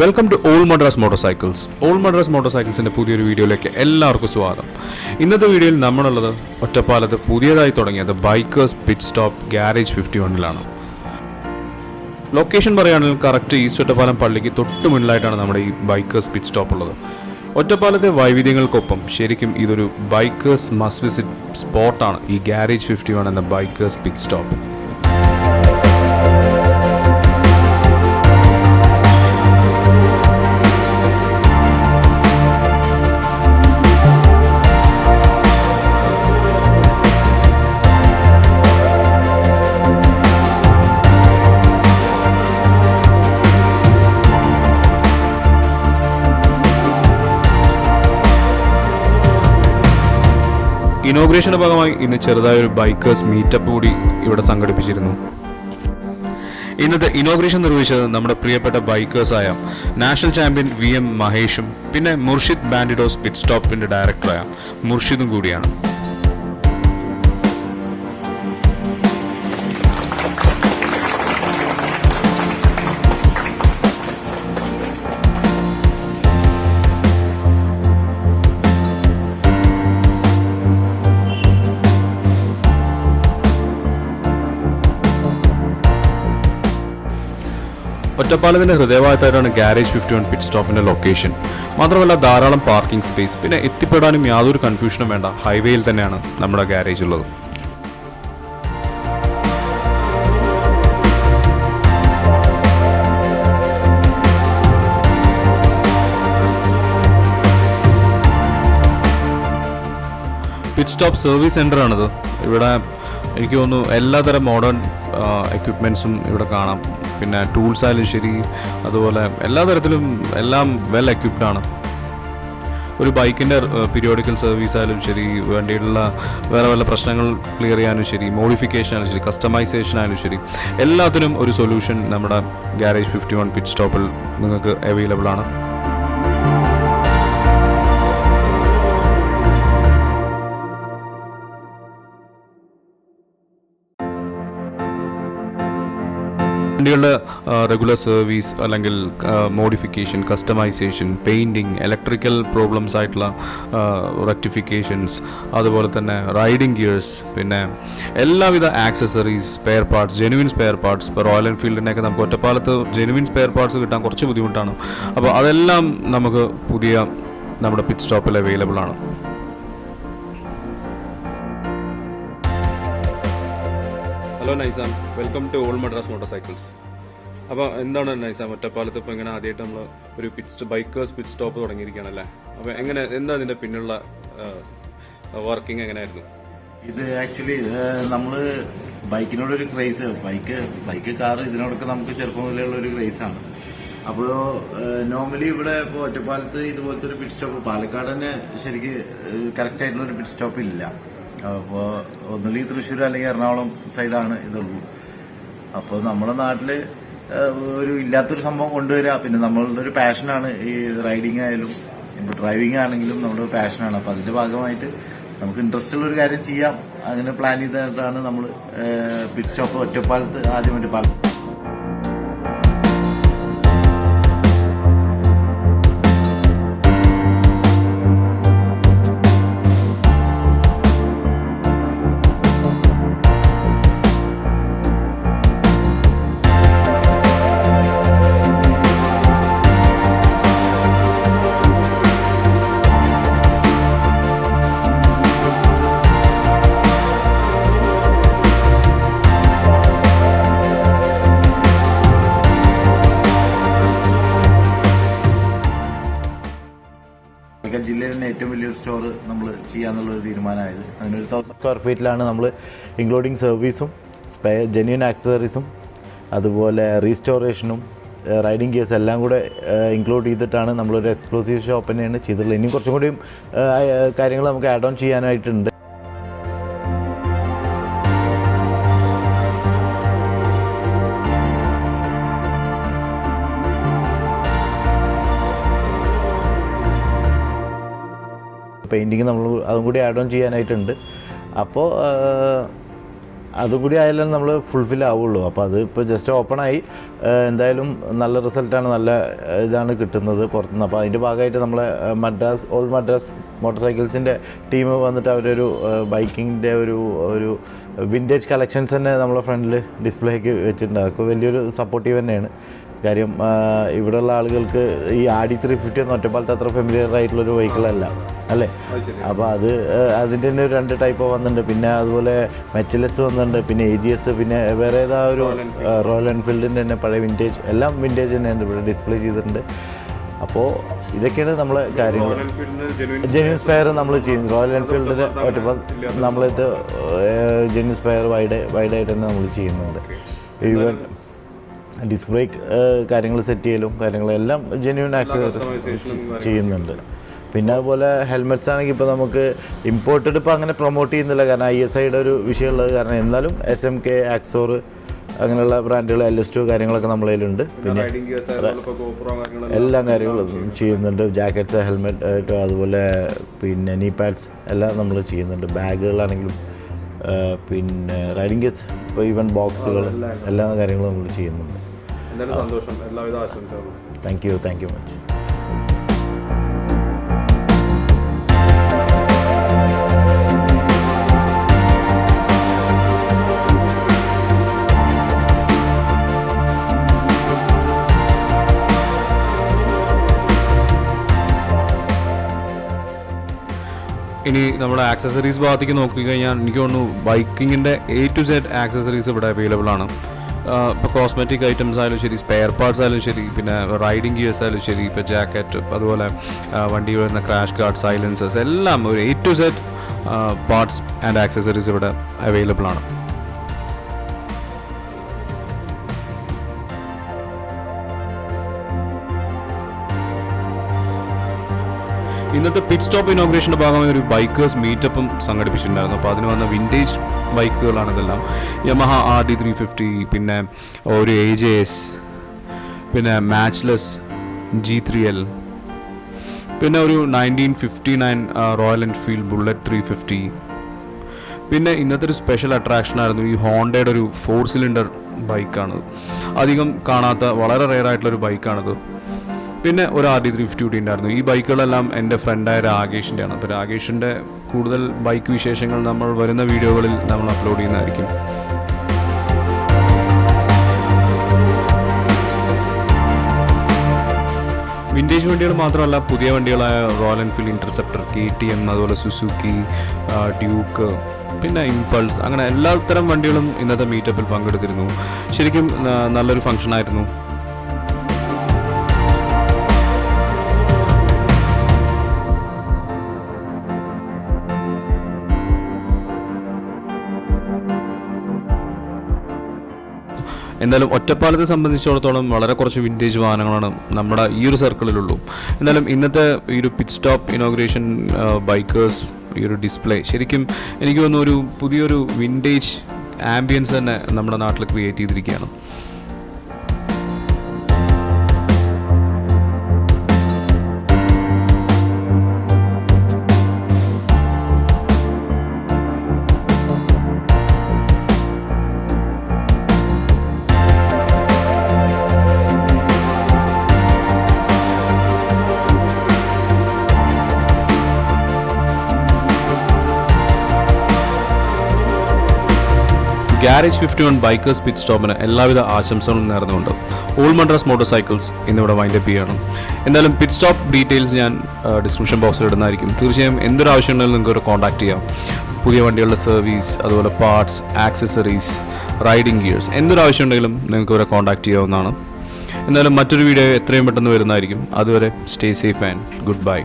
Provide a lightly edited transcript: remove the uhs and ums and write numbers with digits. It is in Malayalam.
Welcome to all Madras motorcycles. All Madras മോട്ടോർസൈക്കിൾസിൻ്റെ പുതിയൊരു വീഡിയോയിലേക്ക് എല്ലാവർക്കും സ്വാഗതം. ഇന്നത്തെ വീഡിയോയിൽ നമ്മളുള്ളത് ഒറ്റപ്പാലത്ത് പുതിയതായി തുടങ്ങിയത് ബൈക്കേഴ്സ് പിറ്റ് സ്റ്റോപ്പ് ഗാരേജ് 51-ലാണ്. ലൊക്കേഷൻ പറയുകയാണെങ്കിൽ കറക്റ്റ് ഈസ്റ്റ് ഒറ്റപ്പാലം പള്ളിക്ക് തൊട്ട് മുന്നിലായിട്ടാണ് നമ്മുടെ ഈ ബൈക്കേഴ്സ് പിറ്റ് സ്റ്റോപ്പ് ഉള്ളത്. ഒറ്റപ്പാലത്തെ വൈവിധ്യങ്ങൾക്കൊപ്പം ശരിക്കും ഇതൊരു ബൈക്കേഴ്സ് മസ്റ്റ് വിസിറ്റ് സ്പോട്ടാണ് ഈ ഗാരേജ് 51 എന്ന ബൈക്കേഴ്സ് പിറ്റ് സ്റ്റോപ്പ്. ഇനോഗ്രേഷന്റെ ഭാഗമായി ഇന്ന് ചെറുതായൊരു ബൈക്കേഴ്സ് മീറ്റപ്പ് കൂടി ഇവിടെ സംഘടിപ്പിച്ചിരുന്നു. ഇന്നത്തെ ഇനോഗ്രേഷൻ നിർവഹിച്ചത് നമ്മുടെ പ്രിയപ്പെട്ട ബൈക്കേഴ്സായ നാഷണൽ ചാമ്പ്യൻ VM മഹേഷും പിന്നെ മുർഷിദ് ബാൻഡിഡോസ് പിറ്റ് സ്റ്റോപ്പിന്റെ ഡയറക്ടറായ മുർഷിദും കൂടിയാണ്. ഒറ്റപ്പാലത്തിൻ്റെ ഹൃദയഭാഗത്തായിട്ടാണ് ഗാരേജ് 51 പിറ്റ് സ്റ്റോപ്പിൻ്റെ ലൊക്കേഷൻ. മാത്രമല്ല ധാരാളം പാർക്കിംഗ് സ്പേസ്, പിന്നെ എത്തിപ്പെടാനും യാതൊരു കൺഫ്യൂഷനും വേണ്ട ഹൈവേയിൽ തന്നെയാണ് നമ്മുടെ ഗാരേജ് ഉള്ളത്. പിറ്റ് സ്റ്റോപ്പ് സർവീസ് സെൻ്ററാണിത്. ഇവിടെ എനിക്ക് തോന്നുന്നു എല്ലാതരം മോഡേൺ എക്യുപ്മെൻറ്റ്സും ഇവിടെ കാണാം. പിന്നെ ടൂൾസ് ആയാലും ശരി, അതുപോലെ എല്ലാ തരത്തിലും എല്ലാം വെൽ എക്യുപ്ഡ് ആണ്. ഒരു ബൈക്കിൻ്റെ പീരിയോഡിക്കൽ സർവീസ് ആയാലും ശരി, വേണ്ടിയിട്ടുള്ള വേറെ വല്ല പ്രശ്നങ്ങൾ ക്ലിയർ ചെയ്യാനും ശരി, മോഡിഫിക്കേഷൻ ആയാലും ശരി, കസ്റ്റമൈസേഷൻ ആയാലും ശരി, എല്ലാത്തിനും ഒരു സൊല്യൂഷൻ നമ്മുടെ ഗാരേജ് 51 പിറ്റ് സ്റ്റോപ്പിൽ നിങ്ങൾക്ക് അവൈലബിൾ ആണ്. വണ്ടികളുടെ റെഗുലർ സർവീസ് അല്ലെങ്കിൽ modification, customization, painting, electrical problems ആയിട്ടുള്ള റെക്ടിഫിക്കേഷൻസ്, അതുപോലെ തന്നെ റൈഡിംഗ് ഗിയേഴ്സ്, പിന്നെ എല്ലാവിധ accessories, spare parts, genuine spare parts. ഇപ്പോൾ റോയൽ എൻഫീൽഡിൻ്റെയൊക്കെ നമുക്ക് ഒറ്റപ്പാലത്ത് ജെനുവിൻ സ്പെയർ പാർട്സ് കിട്ടാൻ കുറച്ച് ബുദ്ധിമുട്ടാണ്. അപ്പോൾ അതെല്ലാം നമുക്ക് പുതിയ നമ്മുടെ പിറ്റ് സ്റ്റോപ്പിൽ അവൈലബിൾ ആണ്. Hello Nizam, welcome to all Madras motorcycles. അപ്പോൾ എന്താണ് നൈസാം, ഒറ്റപ്പാലത്ത് ഇപ്പോൾ ഇങ്ങനെ ആദ്യമായിട്ട് നമ്മൾ ഒരു ബൈക്കേഴ്സ് പിറ്റ് സ്റ്റോപ്പ് തുടങ്ങിയിരിക്കുകയാണല്ലേ? അപ്പോൾ എന്താ ഇതിൻ്റെ പിന്നുള്ള വർക്കിംഗ് എങ്ങനെയായിരുന്നു? ഇത് ആക്ച്വലി നമ്മൾ ബൈക്കിനോടൊരു ക്രൈസ്, ബൈക്ക് കാർ ഇതിനോടൊക്കെ നമുക്ക് ചെറുപ്പം മുതലുള്ള ഒരു ക്രൈസാണ്. അപ്പോൾ നോർമലി ഇവിടെ ഇപ്പോൾ ഒറ്റപ്പാലത്ത് ഇതുപോലത്തെ ഒരു പിറ്റ് സ്റ്റോപ്പ്, പാലക്കാട് തന്നെ ശരിക്ക് കറക്റ്റ് ആയിട്ടുള്ള ഒരു പിറ്റ് സ്റ്റോപ്പ് ഇല്ല. അപ്പോൾ ഒന്നുകിൽ തൃശ്ശൂർ അല്ലെങ്കിൽ എറണാകുളം സൈഡാണ് ഇതുള്ളൂ. അപ്പോൾ നമ്മുടെ നാട്ടില് ഒരു ഇല്ലാത്തൊരു സംഭവം കൊണ്ടുവരിക, പിന്നെ നമ്മളുടെ ഒരു പാഷനാണ് ഈ റൈഡിങ് ആയാലും ഇപ്പോൾ ഡ്രൈവിംഗ് ആണെങ്കിലും നമ്മുടെ പാഷനാണ്. അപ്പോൾ അതിന്റെ ഭാഗമായിട്ട് നമുക്ക് ഇൻട്രസ്റ്റ് ഉള്ള ഒരു കാര്യം ചെയ്യാം, അങ്ങനെ പ്ലാൻ ചെയ്തിട്ടാണ് നമ്മൾ പിറ്റ് സ്റ്റോപ്പ് ഒറ്റപ്പാലത്ത് ആദ്യമായിട്ട് ജില്ലയിൽ തന്നെ ഏറ്റവും വലിയൊരു സ്റ്റോർ നമ്മൾ ചെയ്യാന്നുള്ളൊരു തീരുമാനമായത്. അതിനൊരു 1000 സ്ക്വയർ ഫീറ്റിലാണ് നമ്മൾ ഇൻക്ലൂഡിങ് സർവീസും ജെന്യൂൻ ആക്സസറീസും അതുപോലെ റീസ്റ്റോറേഷനും റൈഡിംഗ് ഗിയേഴ്സ് എല്ലാം കൂടെ ഇൻക്ലൂഡ് ചെയ്തിട്ടാണ് നമ്മളൊരു എക്സ്ക്ലൂസീവ് ഷോപ്പ് തന്നെയാണ് ചെയ്തിട്ടുള്ളത്. ഇനിയും കുറച്ചും കൂടിയും കാര്യങ്ങൾ നമുക്ക് ആഡ് ഓൺ ചെയ്യാനായിട്ടുണ്ട്. പെയിൻറ്റിങ് നമ്മൾ അതും കൂടി ആഡ് ഓൺ ചെയ്യാനായിട്ടുണ്ട്. അപ്പോൾ അതും കൂടി ആയാലും നമ്മൾ ഫുൾഫിൽ ആവുള്ളൂ. അപ്പോൾ അത് ഇപ്പോൾ ജസ്റ്റ് ഓപ്പണായി, എന്തായാലും നല്ല റിസൾട്ടാണ്, നല്ല ഇതാണ് കിട്ടുന്നത് പുറത്തുനിന്ന്. അപ്പോൾ അതിൻ്റെ ഭാഗമായിട്ട് നമ്മളെ ഓൾഡ് മദ്രാസ് മോട്ടോർ സൈക്കിൾസിൻ്റെ ടീം വന്നിട്ട് അവരൊരു ബൈക്കിങ്ങിൻ്റെ ഒരു വിൻറ്റേജ് കളക്ഷൻസ് തന്നെ നമ്മളെ ഫ്രണ്ടിൽ ഡിസ്പ്ലേക്ക് വെച്ചിട്ടുണ്ട്. അതൊക്കെ വലിയൊരു സപ്പോർട്ടീവ് തന്നെയാണ്. കാര്യം ഇവിടെയുള്ള ആളുകൾക്ക് ഈ ആഡി 350 ഒന്നും ഒറ്റപ്പാലത്ത് അത്ര ഫെമിലിയർ ആയിട്ടുള്ളൊരു വെഹിക്കിളല്ല അല്ലേ. അപ്പോൾ അതിൻ്റെ തന്നെ 2 ടൈപ്പ് വന്നിട്ടുണ്ട്. പിന്നെ അതുപോലെ മെച്ചലെസ് വന്നിട്ടുണ്ട്, പിന്നെ AGS, പിന്നെ വേറെ ഏതാ ഒരു റോയൽ എൻഫീൽഡിൻ്റെ തന്നെ പഴയ വിൻറ്റേജ്, എല്ലാം വിൻറ്റേജ് തന്നെയാണ് ഇവിടെ ഡിസ്പ്ലേ ചെയ്തിട്ടുണ്ട്. അപ്പോൾ ഇതൊക്കെയാണ് നമ്മളെ കാര്യങ്ങൾ. ജെന്യൂൻ സ്പെയർ നമ്മൾ ചെയ്യുന്നത് റോയൽ എൻഫീൽഡിൻ്റെ ഒറ്റപ്പാൽ നമ്മളിത് ജെന്യൂൻ സ്പെയർ വൈഡായിട്ട് തന്നെ നമ്മൾ ചെയ്യുന്നുണ്ട്. ഈവൻ ഡിസ്ക് ബ്രേക്ക് കാര്യങ്ങൾ സെറ്റ് ചെയ്യലും കാര്യങ്ങളെല്ലാം ജെന്യൂൻ ആക്സസ് ചെയ്യുന്നുണ്ട്. പിന്നെ അതുപോലെ ഹെൽമെറ്റ്സ് ആണെങ്കിൽ ഇപ്പോൾ നമുക്ക് ഇമ്പോർട്ടഡ് ഇപ്പോൾ അങ്ങനെ പ്രൊമോട്ട് ചെയ്യുന്നില്ല, കാരണം ISIയുടെ ഒരു വിഷയമുള്ളത് കാരണം. എന്നാലും SMK, ആക്സോർ അങ്ങനെയുള്ള ബ്രാൻഡുകൾ, LS2 കാര്യങ്ങളൊക്കെ നമ്മളെ കയ്യിലുണ്ട്. പിന്നെ എല്ലാ കാര്യങ്ങളും ചെയ്യുന്നുണ്ട്. ജാക്കറ്റ്സ്, ഹെൽമെറ്റ്, അതുപോലെ പിന്നെ നീ പാഡ്സ് എല്ലാം നമ്മൾ ചെയ്യുന്നുണ്ട്. ബാഗുകളാണെങ്കിലും പിന്നെ റൈഡിംഗ് ഗിയർസ്, ഇപ്പോൾ ഈവൻ ബോക്സുകൾ, എല്ലാ കാര്യങ്ങളും നമ്മൾ ചെയ്യുന്നുണ്ട്. സന്തോഷം, എല്ലാവിധ ആശംസകളും. Thank you much. ഇനി നമ്മുടെ ആക്സസറീസ് ഭാഗത്തേക്ക് നോക്കിക്കഴിഞ്ഞാൽ എനിക്ക് തോന്നുന്നു ബൈക്കിങ്ങിൻ്റെ A to Z ആക്സസറീസ് ഇവിടെ അവൈലബിൾ ആണ്. ഇപ്പോൾ കോസ്മെറ്റിക് ഐറ്റംസ് ആയാലും ശരി, സ്പെയർ പാർട്സ് ആയാലും ശരി, പിന്നെ റൈഡിംഗ് ഗിയേഴ്സ് ആയാലും ശരി, ഇപ്പോൾ ജാക്കറ്റ്, അതുപോലെ വണ്ടി വരുന്ന ക്രാഷ് ഗാർഡ്, സൈലൻസേഴ്സ്, എല്ലാം ഒരു A to Z parts and accessories ഇവിടെ അവൈലബിൾ ആണ്. ഇന്നത്തെ പിറ്റ് സ്റ്റോപ്പ് ഇനോഗ്രേഷൻ്റെ ഭാഗമായി ഒരു ബൈക്കേഴ്സ് മീറ്റപ്പും സംഘടിപ്പിച്ചിട്ടുണ്ടായിരുന്നു. അപ്പോൾ അതിന് വന്ന വിൻറ്റേജ് ബൈക്കുകളാണ് ഇതെല്ലാം. യമഹ RD 350, പിന്നെ ഒരു AJS, പിന്നെ മാച്ച്ലെസ് G3L, പിന്നെ ഒരു 1959 റോയൽ എൻഫീൽഡ് ബുള്ളറ്റ് 350. പിന്നെ ഇന്നത്തെ ഒരു സ്പെഷ്യൽ അട്രാക്ഷനായിരുന്നു ഈ ഹോണ്ടയുടെ ഒരു 4 സിലിണ്ടർ ബൈക്കാണ്. അധികം കാണാത്ത വളരെ റെയർ ആയിട്ടുള്ളൊരു ബൈക്കാണിത്. പിന്നെ ഒരു RD 350 കൂടി ഉണ്ടായിരുന്നു. ഈ ബൈക്കുകളെല്ലാം എൻ്റെ ഫ്രണ്ടായ രാകേഷിൻ്റെയാണ്. അപ്പോൾ രാകേഷിൻ്റെ കൂടുതൽ ബൈക്ക് വിശേഷങ്ങൾ നമ്മൾ വരുന്ന വീഡിയോകളിൽ നമ്മൾ അപ്ലോഡ് ചെയ്യുന്നതായിരിക്കും. വിൻറ്റേജ് വണ്ടികൾ മാത്രമല്ല, പുതിയ വണ്ടികളായ റോയൽ എൻഫീൽഡ് ഇൻ്റർസെപ്റ്റർ, KTM, അതുപോലെ സുസുക്കി, ഡ്യൂക്ക്, പിന്നെ ഇമ്പൾസ്, അങ്ങനെ എല്ലാത്തരം വണ്ടികളും ഇന്നത്തെ മീറ്റപ്പിൽ പങ്കെടുത്തിരുന്നു. ശരിക്കും നല്ലൊരു ഫംഗ്ഷനായിരുന്നു. എന്തായാലും ഒറ്റപ്പാലത്തെ സംബന്ധിച്ചിടത്തോളം വളരെ കുറച്ച് വിൻറ്റേജ് വാഹനങ്ങളാണ് നമ്മുടെ ഈ ഒരു സർക്കിളിലുള്ളൂ. എന്തായാലും ഇന്നത്തെ ഈ ഒരു പിറ്റ് സ്റ്റോപ്പ് ഇനോഗ്രേഷൻ ബൈക്കേഴ്സ് ഈ ഒരു ഡിസ്പ്ലേ ശരിക്കും എനിക്ക് തോന്നുന്നു ഒരു പുതിയൊരു വിൻറ്റേജ് ആംബിയൻസ് തന്നെ നമ്മുടെ നാട്ടിൽ ക്രിയേറ്റ് ചെയ്തിരിക്കുകയാണ്. ഗാരേജ് 51 ബൈക്കേഴ്സ് പിറ്റ് സ്റ്റോപ്പിന് എല്ലാവിധ ആശംസകളും നേർന്നുകൊണ്ട് ഓൾഡ് മദ്രാസ് മോട്ടോർ സൈക്കിൾസ് ഇന്നിവിടെ വൈൻഡപ്പ് ചെയ്യണം. എന്തായാലും പിറ്റ് സ്റ്റോപ്പ് ഡീറ്റെയിൽസ് ഞാൻ ഡിസ്ക്രിപ്ഷൻ ബോക്സിൽ ഇടുന്നതായിരിക്കും. തീർച്ചയായും എന്തൊരു ആവശ്യമുണ്ടെങ്കിലും നിങ്ങൾക്ക് ഒരു കോൺടാക്ട് ചെയ്യാം. പുതിയ വണ്ടികളുടെ സർവീസ്, അതുപോലെ പാർട്സ്, ആക്സസറീസ്, റൈഡിംഗ് ഗിയേഴ്സ്, എന്തൊരു ആവശ്യമുണ്ടെങ്കിലും നിങ്ങൾക്ക് ഇവരെ കോൺടാക്ട് ചെയ്യാവുന്നതാണ്. എന്തായാലും മറ്റൊരു വീഡിയോ എത്രയും പെട്ടെന്ന് വരുന്നതായിരിക്കും. അതുവരെ stay safe and good bye.